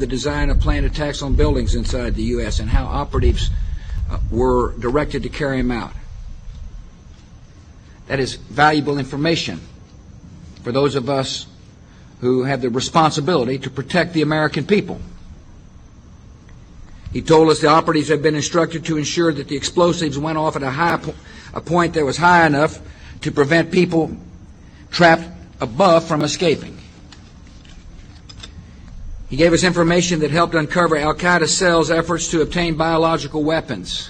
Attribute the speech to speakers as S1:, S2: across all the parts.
S1: the design of planned attacks on buildings inside the U.S. and how operatives were directed to carry them out. That is valuable information for those of us who have the responsibility to protect the American people. He told us the operatives had been instructed to ensure that the explosives went off at a point that was high enough to prevent people trapped above from escaping. He gave us information that helped uncover Al-Qaeda cells' efforts to obtain biological weapons.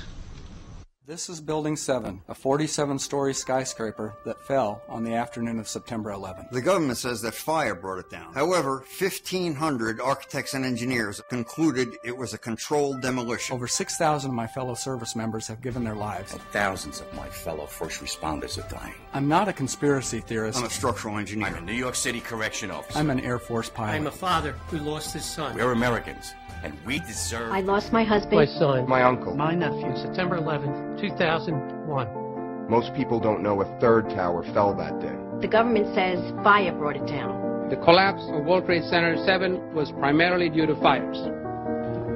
S2: This is Building 7, a 47-story skyscraper that fell on the afternoon of September 11th.
S3: The government says that fire brought it down. However, 1,500 architects and engineers concluded it was a controlled demolition.
S2: Over 6,000 of my fellow service members have given their lives.
S4: And thousands of my fellow first responders are dying.
S2: I'm not a conspiracy theorist.
S3: I'm a structural engineer.
S4: I'm a New York City correction officer.
S2: I'm an Air Force pilot.
S5: I'm a father who lost his son.
S4: We're Americans, and we deserve...
S6: I lost my husband.
S5: My son.
S7: My uncle.
S5: My nephew. September 11th, 2001.
S7: Most people don't know a third tower fell that day.
S6: The government says fire brought it down.
S8: The collapse of World Trade Center 7 was primarily due to fires.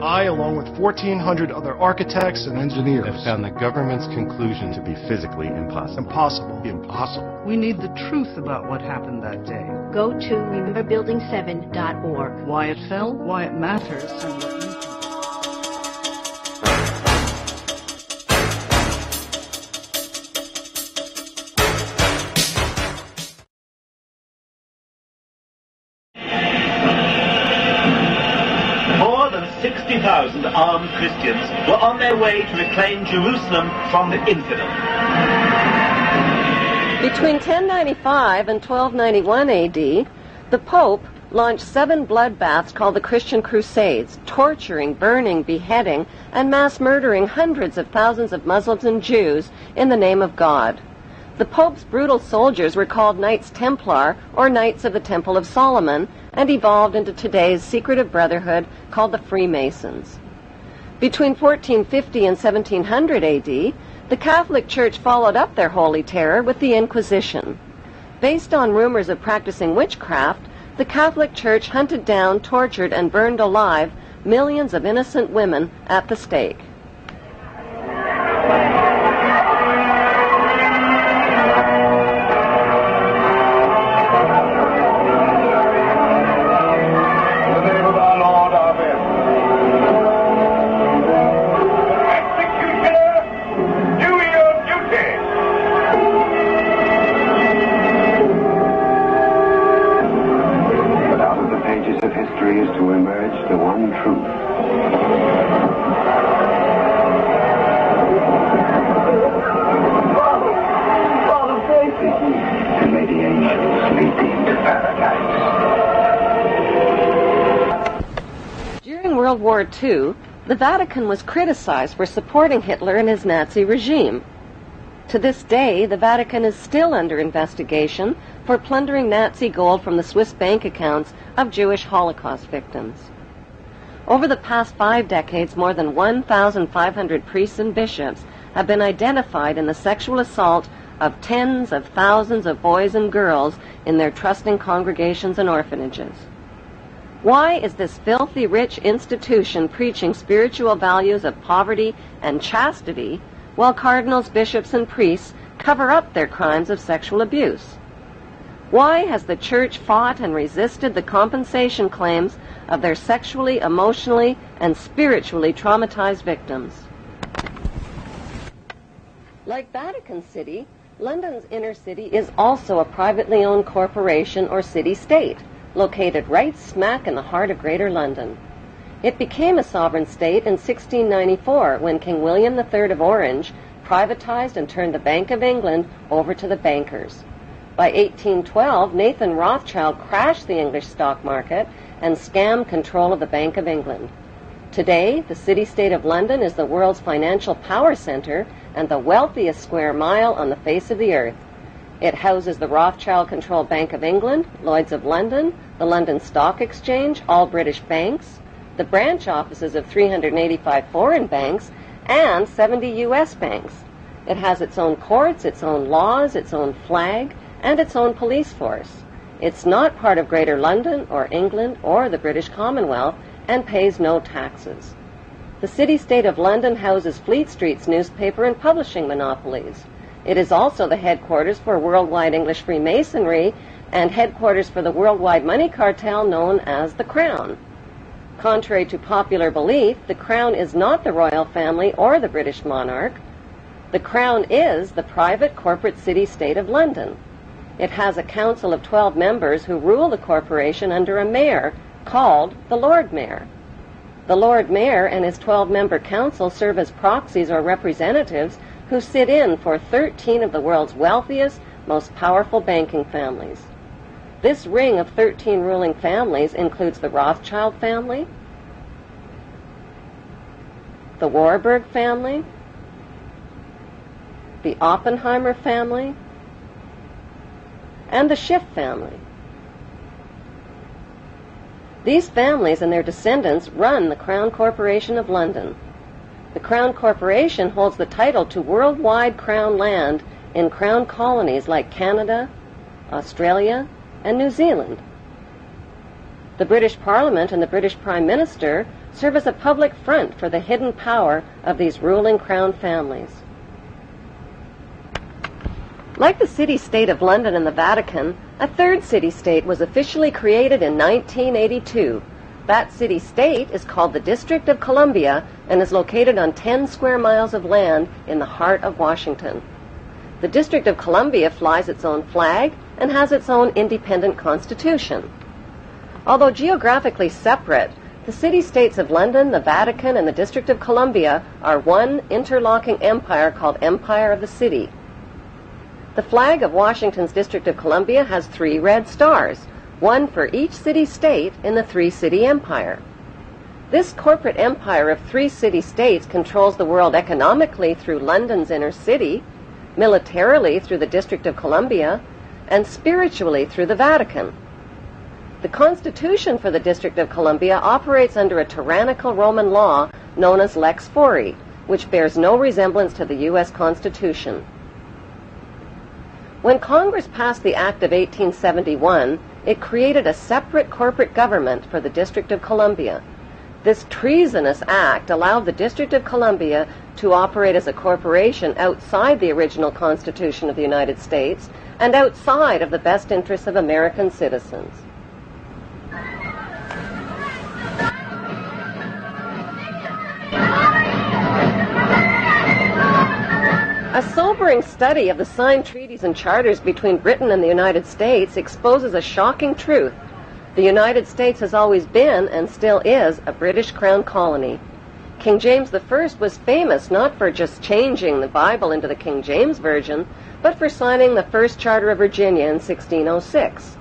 S9: I, along with 1,400 other architects and engineers,
S10: have found the government's conclusion to be physically impossible.
S9: Impossible.
S11: We need the truth about what happened that day.
S6: Go to rememberbuilding7.org.
S11: Why it fell, why it matters, and what you can do.
S12: More than 60,000 armed Christians were on their way to reclaim Jerusalem from the infidel.
S13: Between 1095 and 1291 AD, the Pope launched 7 bloodbaths called the Christian Crusades, torturing, burning, beheading, and mass murdering hundreds of thousands of Muslims and Jews in the name of God. The Pope's brutal soldiers were called Knights Templar, or Knights of the Temple of Solomon, and evolved into today's secretive brotherhood called the Freemasons. Between 1450 and 1700 AD, the Catholic Church followed up their holy terror with the Inquisition. Based on rumors of practicing witchcraft, the Catholic Church hunted down, tortured, and burned alive millions of innocent women at the stake.
S14: Is to emerge the one truth. Father, pray for me. And may the angels lead thee into paradise.
S13: During World War II, the Vatican was criticized for supporting Hitler and his Nazi regime. To this day, the Vatican is still under investigation for plundering Nazi gold from the Swiss bank accounts of Jewish Holocaust victims. Over the past 5 decades, more than 1,500 priests and bishops have been identified in the sexual assault of tens of thousands of boys and girls in their trusting congregations and orphanages. Why is this filthy rich institution preaching spiritual values of poverty and chastity while cardinals, bishops, and priests cover up their crimes of sexual abuse? Why has the Church fought and resisted the compensation claims of their sexually, emotionally, and spiritually traumatized victims? Like Vatican City, London's inner city is also a privately owned corporation or city-state, located right smack in the heart of Greater London. It became a sovereign state in 1694 when King William III of Orange privatized and turned the Bank of England over to the bankers. By 1812, Nathan Rothschild crashed the English stock market and scammed control of the Bank of England. Today, the city-state of London is the world's financial power center and the wealthiest square mile on the face of the earth. It houses the Rothschild-controlled Bank of England, Lloyd's of London, the London Stock Exchange, all British banks, the branch offices of 385 foreign banks, and 70 U.S. banks. It has its own courts, its own laws, its own flag, and its own police force. It's not part of Greater London or England or the British Commonwealth. and pays no taxes. The city-state of London houses Fleet Street's newspaper and publishing monopolies. It is also the headquarters for worldwide English Freemasonry and headquarters for the worldwide money cartel known as the Crown. Contrary to popular belief, the Crown is not the royal family or the British monarch. The Crown is the private corporate city-state of London. It has a council of 12 members who rule the corporation under a mayor called the Lord Mayor. The Lord Mayor and his 12-member council serve as proxies or representatives who sit in for 13 of the world's wealthiest, most powerful banking families. This ring of 13 ruling families includes the Rothschild family, the Warburg family, the Oppenheimer family, and the Schiff family. These families and their descendants run the Crown Corporation of London. The Crown Corporation holds the title to worldwide Crown land in Crown colonies like Canada, Australia, and New Zealand. The British Parliament and the British Prime Minister serve as a public front for the hidden power of these ruling Crown families. Like the city-state of London and the Vatican, a third city-state was officially created in 1982. That city-state is called the District of Columbia and is located on 10 square miles of land in the heart of Washington. The District of Columbia flies its own flag and has its own independent constitution. Although geographically separate, the city-states of London, the Vatican, and the District of Columbia are one interlocking empire called Empire of the City. The flag of Washington's District of Columbia has 3 red stars, one for each city-state in the 3-city empire. This corporate empire of 3 city-states controls the world economically through London's inner city, militarily through the District of Columbia, and spiritually through the Vatican. The Constitution for the District of Columbia operates under a tyrannical Roman law known as Lex Fori, which bears no resemblance to the U.S. Constitution. When Congress passed the Act of 1871, it created a separate corporate government for the District of Columbia. This treasonous act allowed the District of Columbia to operate as a corporation outside the original Constitution of the United States and outside of the best interests of American citizens. A sobering study of the signed treaties and charters between Britain and the United States exposes a shocking truth. The United States has always been, and still is, a British Crown colony. King James I was famous not for just changing the Bible into the King James Version, but for signing the First Charter of Virginia in 1606.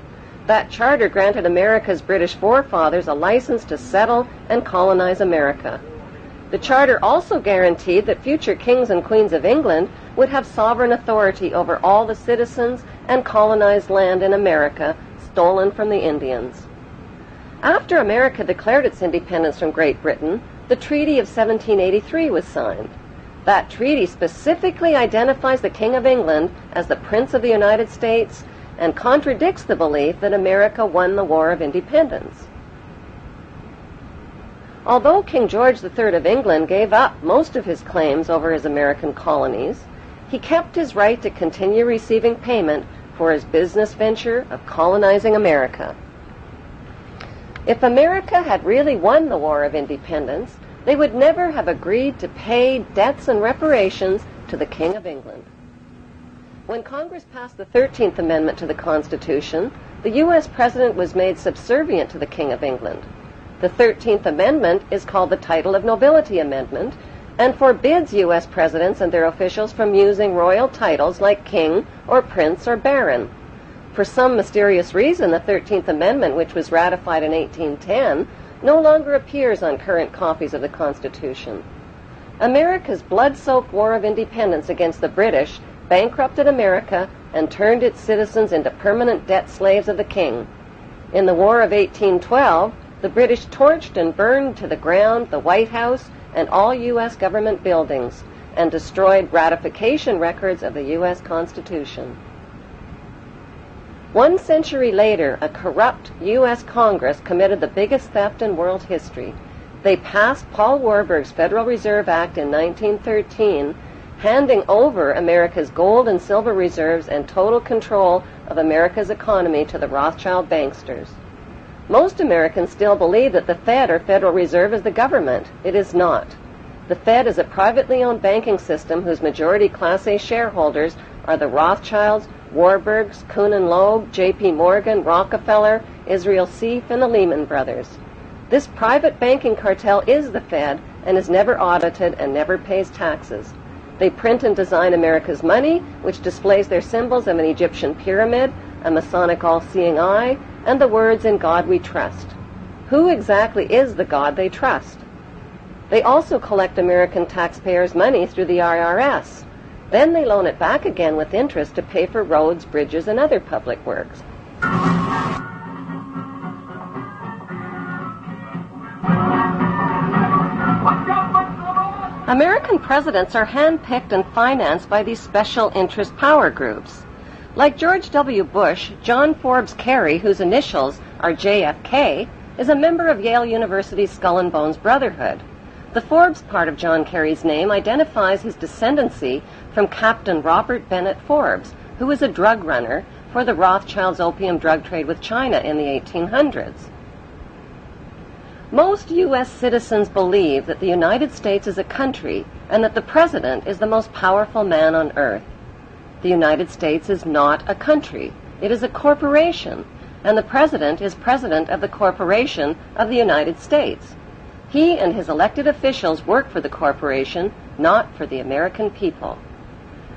S13: That charter granted America's British forefathers a license to settle and colonize America. The charter also guaranteed that future kings and queens of England would have sovereign authority over all the citizens and colonized land in America stolen from the Indians. After America declared its independence from Great Britain, the Treaty of 1783 was signed. That treaty specifically identifies the King of England as the Prince of the United States and contradicts the belief that America won the War of Independence. Although King George III of England gave up most of his claims over his American colonies, he kept his right to continue receiving payment for his business venture of colonizing America. If America had really won the War of Independence, they would never have agreed to pay debts and reparations to the King of England. When Congress passed the 13th Amendment to the Constitution, the U.S. President was made subservient to the King of England. The 13th Amendment is called the Title of Nobility Amendment and forbids U.S. presidents and their officials from using royal titles like king or prince or baron. For some mysterious reason, the 13th Amendment, which was ratified in 1810, no longer appears on current copies of the Constitution. America's blood-soaked War of Independence against the British bankrupted America and turned its citizens into permanent debt slaves of the king. In the War of 1812, the British torched and burned to the ground the White House and all U.S. government buildings and destroyed ratification records of the U.S. Constitution. 1 century later, a corrupt U.S. Congress committed the biggest theft in world history. They passed Paul Warburg's Federal Reserve Act in 1913, handing over America's gold and silver reserves and total control of America's economy to the Rothschild banksters. Most Americans still believe that the Fed, or Federal Reserve, is the government. It is not. The Fed is a privately owned banking system whose majority Class A shareholders are the Rothschilds, Warburgs, Kuhn & Loeb, J.P. Morgan, Rockefeller, Israel Seif, and the Lehman Brothers. This private banking cartel is the Fed and is never audited and never pays taxes. They print and design America's money, which displays their symbols of an Egyptian pyramid, a Masonic all-seeing eye, and the words, "In God we trust." Who exactly is the God they trust? They also collect American taxpayers' money through the IRS. Then they loan it back again with interest to pay for roads, bridges, and other public works. American presidents are handpicked and financed by these special interest power groups. Like George W. Bush, John Forbes Kerry, whose initials are JFK, is a member of Yale University's Skull and Bones Brotherhood. The Forbes part of John Kerry's name identifies his descendancy from Captain Robert Bennett Forbes, who was a drug runner for the Rothschilds' opium drug trade with China in the 1800s. Most U.S. citizens believe that the United States is a country and that the president is the most powerful man on earth. The United States is not a country. It is a corporation, and the president is president of the corporation of the United States. He and his elected officials work for the corporation, not for the American people.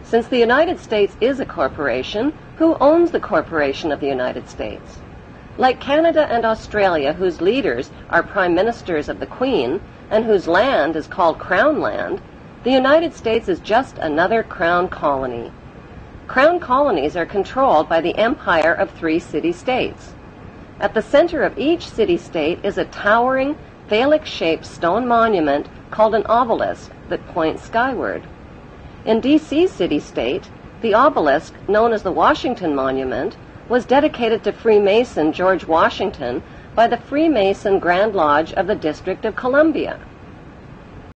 S13: Since the United States is a corporation, who owns the corporation of the United States? Like Canada and Australia, whose leaders are prime ministers of the Queen and whose land is called Crown Land, the United States is just another crown colony. Crown colonies are controlled by the empire of 3 city-states. At the center of each city-state is a towering, phallic-shaped stone monument called an obelisk that points skyward. In D.C. city-state, the obelisk, known as the Washington Monument, was dedicated to Freemason George Washington by the Freemason Grand Lodge of the District of Columbia.